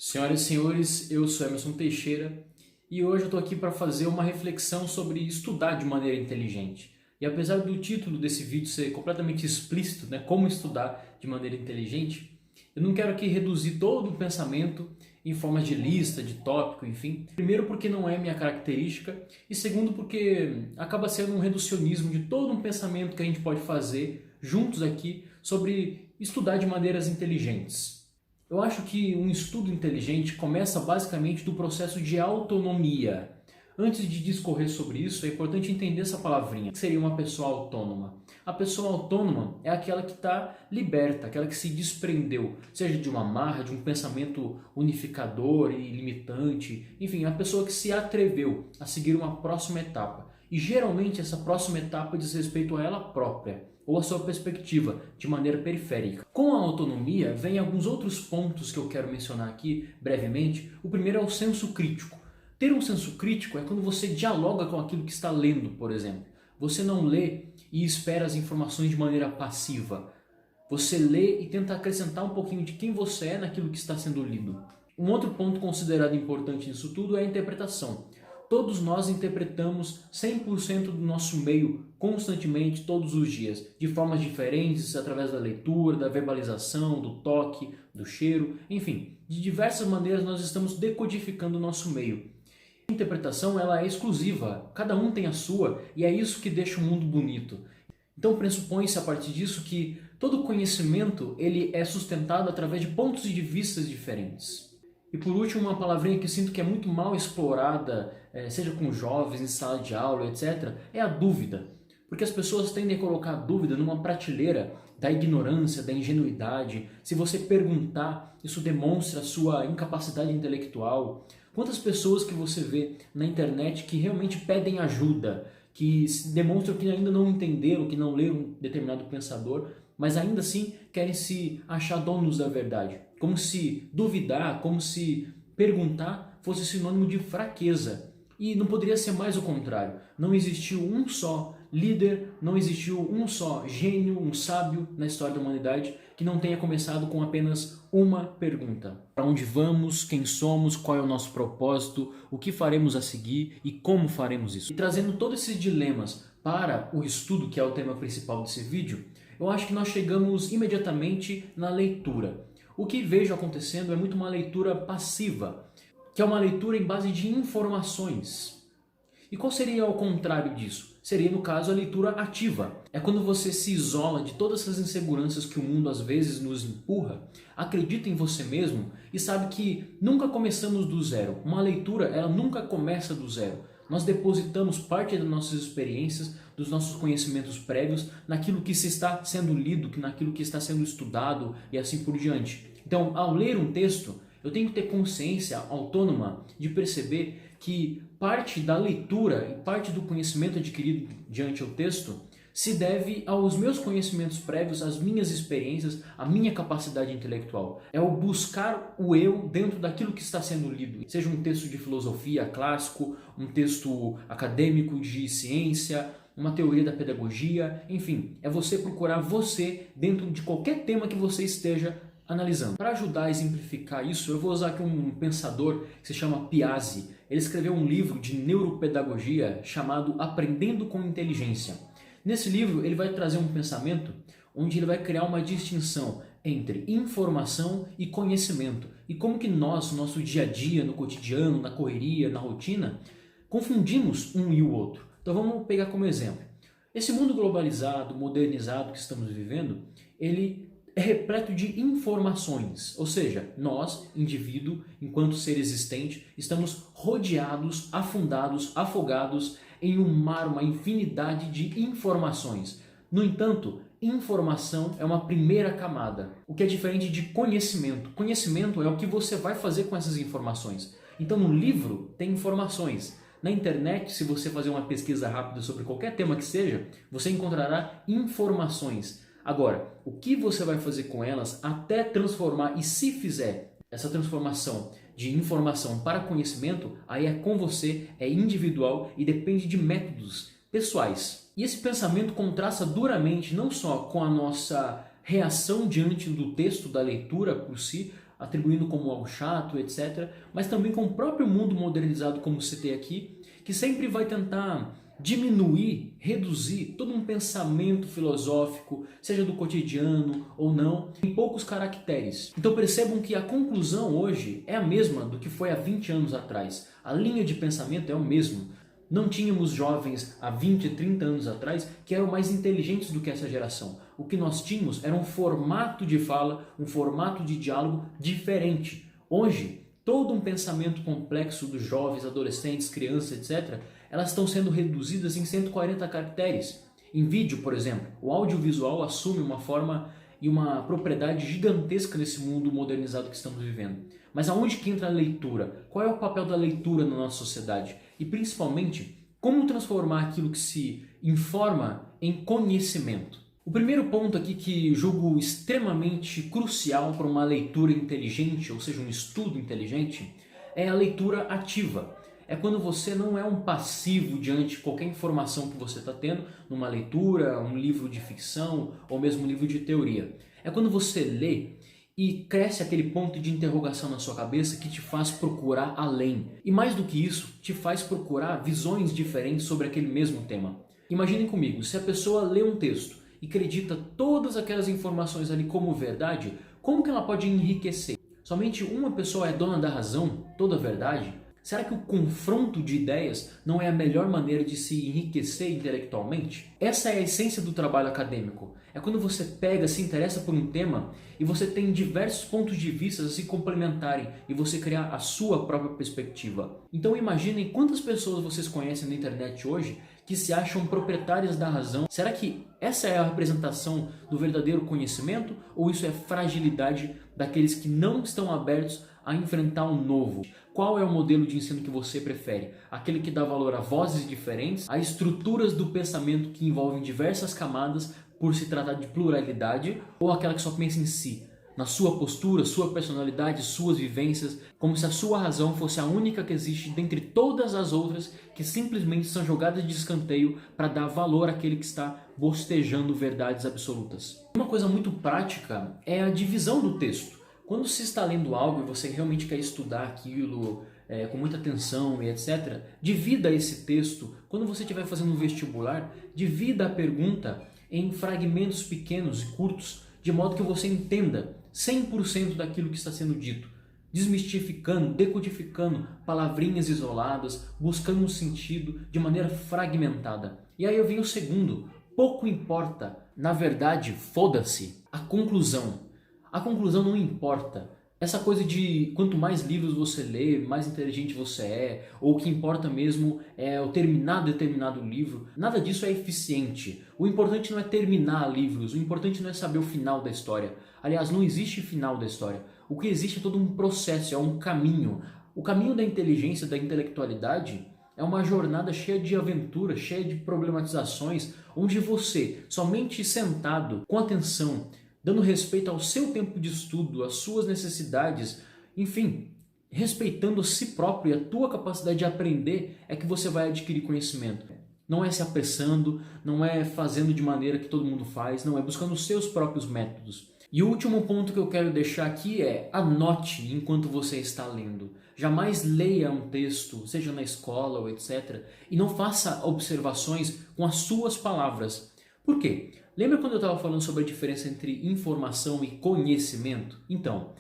Senhoras e senhores, eu sou Emerson Teixeira e hoje eu estou aqui para fazer uma reflexão sobre estudar de maneira inteligente. E apesar do título desse vídeo ser completamente explícito, como estudar de maneira inteligente, eu não quero aqui reduzir todo o pensamento em forma de lista, de tópico, enfim. Primeiro porque não é minha característica e segundo porque acaba sendo um reducionismo de todo um pensamento que a gente pode fazer juntos aqui sobre estudar de maneiras inteligentes. Eu acho que um estudo inteligente começa basicamente do processo de autonomia. Antes de discorrer sobre isso, é importante entender essa palavrinha. O que seria uma pessoa autônoma? A pessoa autônoma é aquela que está liberta, aquela que se desprendeu, seja de uma amarra, de um pensamento unificador e limitante, enfim, a pessoa que se atreveu a seguir uma próxima etapa. E geralmente essa próxima etapa diz respeito a ela própria, ou a sua perspectiva, de maneira periférica. Com a autonomia, vem alguns outros pontos que eu quero mencionar aqui brevemente. O primeiro é o senso crítico. Ter um senso crítico é quando você dialoga com aquilo que está lendo, por exemplo. Você não lê e espera as informações de maneira passiva. Você lê e tenta acrescentar um pouquinho de quem você é naquilo que está sendo lido. Um outro ponto considerado importante nisso tudo é a interpretação. Todos nós interpretamos 100% do nosso meio constantemente, todos os dias, de formas diferentes, através da leitura, da verbalização, do toque, do cheiro, enfim, de diversas maneiras nós estamos decodificando o nosso meio. A interpretação ela é exclusiva, cada um tem a sua e é isso que deixa o mundo bonito. Então pressupõe-se a partir disso que todo conhecimento ele é sustentado através de pontos de vista diferentes. E por último, uma palavrinha que eu sinto que é muito mal explorada, seja com jovens, em sala de aula, etc., é a dúvida. Porque as pessoas tendem a colocar a dúvida numa prateleira da ignorância, da ingenuidade. Se você perguntar, isso demonstra a sua incapacidade intelectual. Quantas pessoas que você vê na internet que realmente pedem ajuda, que demonstram que ainda não entenderam, que não leram um determinado pensador, mas ainda assim querem se achar donos da verdade. Como se duvidar, como se perguntar fosse sinônimo de fraqueza. E não poderia ser mais o contrário. Não existiu um só líder, não existiu um só gênio, um sábio na história da humanidade que não tenha começado com apenas uma pergunta. Para onde vamos, quem somos, qual é o nosso propósito, o que faremos a seguir e como faremos isso. E trazendo todos esses dilemas para o estudo, que é o tema principal desse vídeo, eu acho que nós chegamos imediatamente na leitura. O que vejo acontecendo é muito uma leitura passiva, que é uma leitura em base de informações. E qual seria o contrário disso? Seria, no caso, a leitura ativa. É quando você se isola de todas essas inseguranças que o mundo às vezes nos empurra, acredita em você mesmo e sabe que nunca começamos do zero. Uma leitura, ela nunca começa do zero. Nós depositamos parte das nossas experiências, dos nossos conhecimentos prévios naquilo que se está sendo lido, naquilo que está sendo estudado e assim por diante. Então, ao ler um texto, eu tenho que ter consciência autônoma de perceber que parte da leitura e parte do conhecimento adquirido diante do texto se deve aos meus conhecimentos prévios, às minhas experiências, à minha capacidade intelectual. É o buscar o eu dentro daquilo que está sendo lido. Seja um texto de filosofia clássico, um texto acadêmico de ciência, uma teoria da pedagogia, enfim, é você procurar você dentro de qualquer tema que você esteja analisando. Para ajudar a exemplificar isso, eu vou usar aqui um pensador que se chama Piazzi. Ele escreveu um livro de neuropedagogia chamado Aprendendo com Inteligência. Nesse livro ele vai trazer um pensamento onde ele vai criar uma distinção entre informação e conhecimento. E como que nós, no nosso dia a dia, no cotidiano, na correria, na rotina, confundimos um e o outro. Então vamos pegar como exemplo. Esse mundo globalizado, modernizado que estamos vivendo, ele é repleto de informações, ou seja, nós, indivíduo, enquanto ser existente, estamos rodeados, afundados, afogados em um mar, uma infinidade de informações. No entanto, informação é uma primeira camada, o que é diferente de conhecimento. Conhecimento é o que você vai fazer com essas informações. Então no livro tem informações. Na internet, se você fazer uma pesquisa rápida sobre qualquer tema que seja, você encontrará informações. Agora, o que você vai fazer com elas até transformar, e se fizer essa transformação de informação para conhecimento, aí é com você, é individual e depende de métodos pessoais. E esse pensamento contrasta duramente não só com a nossa reação diante do texto, da leitura por si, atribuindo como algo chato, etc. Mas também com o próprio mundo modernizado, como citei aqui, que sempre vai tentar diminuir, reduzir todo um pensamento filosófico, seja do cotidiano ou não, em poucos caracteres. Então percebam que a conclusão hoje é a mesma do que foi há 20 anos atrás. A linha de pensamento é o mesmo. Não tínhamos jovens há 20, 30 anos atrás que eram mais inteligentes do que essa geração. O que nós tínhamos era um formato de fala, um formato de diálogo diferente. Hoje, todo um pensamento complexo dos jovens, adolescentes, crianças, etc., elas estão sendo reduzidas em 140 caracteres. Em vídeo, por exemplo, o audiovisual assume uma forma e uma propriedade gigantesca nesse mundo modernizado que estamos vivendo. Mas aonde que entra a leitura? Qual é o papel da leitura na nossa sociedade? E principalmente, como transformar aquilo que se informa em conhecimento? O primeiro ponto aqui que julgo extremamente crucial para uma leitura inteligente, ou seja, um estudo inteligente, é a leitura ativa. É quando você não é um passivo diante de qualquer informação que você está tendo numa leitura, um livro de ficção ou mesmo um livro de teoria. É quando você lê e cresce aquele ponto de interrogação na sua cabeça que te faz procurar além. E mais do que isso, te faz procurar visões diferentes sobre aquele mesmo tema. Imaginem comigo, se a pessoa lê um texto e acredita todas aquelas informações ali como verdade, como que ela pode enriquecer? Somente uma pessoa é dona da razão, toda a verdade? Será que o confronto de ideias não é a melhor maneira de se enriquecer intelectualmente? Essa é a essência do trabalho acadêmico. É quando você pega, se interessa por um tema e você tem diversos pontos de vista a se complementarem e você criar a sua própria perspectiva. Então imaginem quantas pessoas vocês conhecem na internet hoje que se acham proprietárias da razão. Será que essa é a representação do verdadeiro conhecimento ou isso é fragilidade daqueles que não estão abertos a enfrentar o novo? Qual é o modelo de ensino que você prefere? Aquele que dá valor a vozes diferentes, a estruturas do pensamento que envolvem diversas camadas por se tratar de pluralidade, ou aquela que só pensa em si, na sua postura, sua personalidade, suas vivências, como se a sua razão fosse a única que existe dentre todas as outras que simplesmente são jogadas de escanteio para dar valor àquele que está bostejando verdades absolutas? Uma coisa muito prática é a divisão do texto. Quando se está lendo algo e você realmente quer estudar aquilo com muita atenção e etc., divida esse texto. Quando você estiver fazendo um vestibular, divida a pergunta em fragmentos pequenos e curtos, de modo que você entenda 100% daquilo que está sendo dito, desmistificando, decodificando palavrinhas isoladas, buscando um sentido de maneira fragmentada. E aí eu venho o segundo, pouco importa, na verdade, foda-se, a conclusão. A conclusão não importa. Essa coisa de quanto mais livros você lê, mais inteligente você é, ou o que importa mesmo é o terminar determinado livro, nada disso é eficiente. O importante não é terminar livros, o importante não é saber o final da história. Aliás, não existe final da história. O que existe é todo um processo, é um caminho. O caminho da inteligência, da intelectualidade, é uma jornada cheia de aventuras, cheia de problematizações, onde você, somente sentado, com atenção, dando respeito ao seu tempo de estudo, às suas necessidades, enfim, respeitando a si próprio e a tua capacidade de aprender, é que você vai adquirir conhecimento. Não é se apressando, não é fazendo de maneira que todo mundo faz, não é buscando os seus próprios métodos. E o último ponto que eu quero deixar aqui é anote enquanto você está lendo. Jamais leia um texto, seja na escola ou etc., e não faça observações com as suas palavras. Por quê? Lembra quando eu estava falando sobre a diferença entre informação e conhecimento? Então,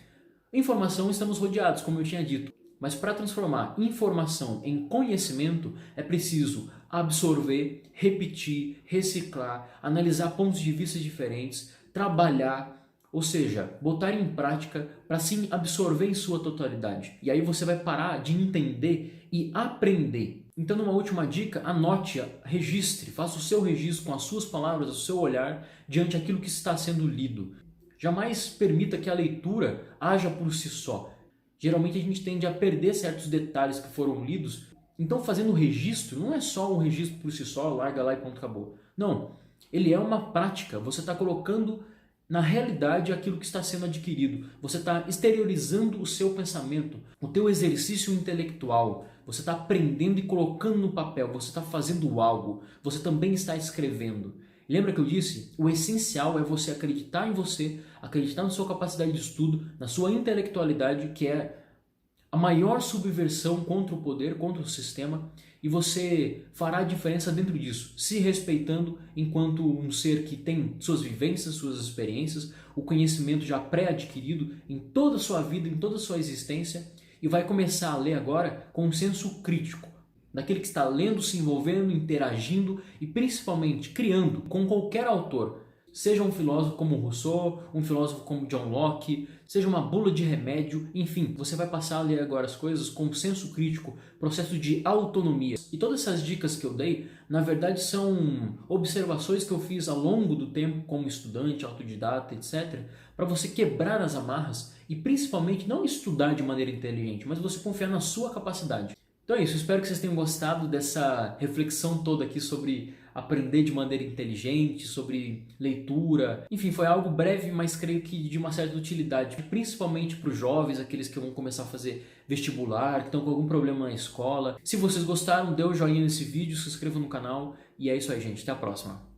informação estamos rodeados, como eu tinha dito. Mas para transformar informação em conhecimento, é preciso absorver, repetir, reciclar, analisar pontos de vista diferentes, trabalhar, ou seja, botar em prática para sim absorver em sua totalidade. E aí você vai parar de entender e aprender. Então, numa última dica, anote, registre, faça o seu registro com as suas palavras, o seu olhar diante daquilo que está sendo lido. Jamais permita que a leitura haja por si só. Geralmente a gente tende a perder certos detalhes que foram lidos. Então, fazendo o registro, não é só um registro por si só, larga lá e ponto, acabou. Não, ele é uma prática. Você está colocando na realidade aquilo que está sendo adquirido. Você está exteriorizando o seu pensamento, o teu exercício intelectual. Você está aprendendo e colocando no papel. Você está fazendo algo. Você também está escrevendo. Lembra que eu disse? O essencial é você acreditar em você, acreditar na sua capacidade de estudo, na sua intelectualidade, que é a maior subversão contra o poder, contra o sistema, e você fará a diferença dentro disso, se respeitando enquanto um ser que tem suas vivências, suas experiências, o conhecimento já pré-adquirido em toda a sua vida, em toda a sua existência, e vai começar a ler agora com um senso crítico, daquele que está lendo, se envolvendo, interagindo e principalmente criando com qualquer autor. Seja um filósofo como Rousseau, um filósofo como John Locke, seja uma bula de remédio, enfim, você vai passar a ler agora as coisas com senso crítico, processo de autonomia. E todas essas dicas que eu dei, na verdade, são observações que eu fiz ao longo do tempo como estudante, autodidata, etc., para você quebrar as amarras e principalmente não estudar de maneira inteligente, mas você confiar na sua capacidade. Então é isso, espero que vocês tenham gostado dessa reflexão toda aqui sobre aprender de maneira inteligente, sobre leitura. Enfim, foi algo breve, mas creio que de uma certa utilidade, principalmente para os jovens, aqueles que vão começar a fazer vestibular, que estão com algum problema na escola. Se vocês gostaram, dê o joinha nesse vídeo, se inscreva no canal e é isso aí, gente. Até a próxima.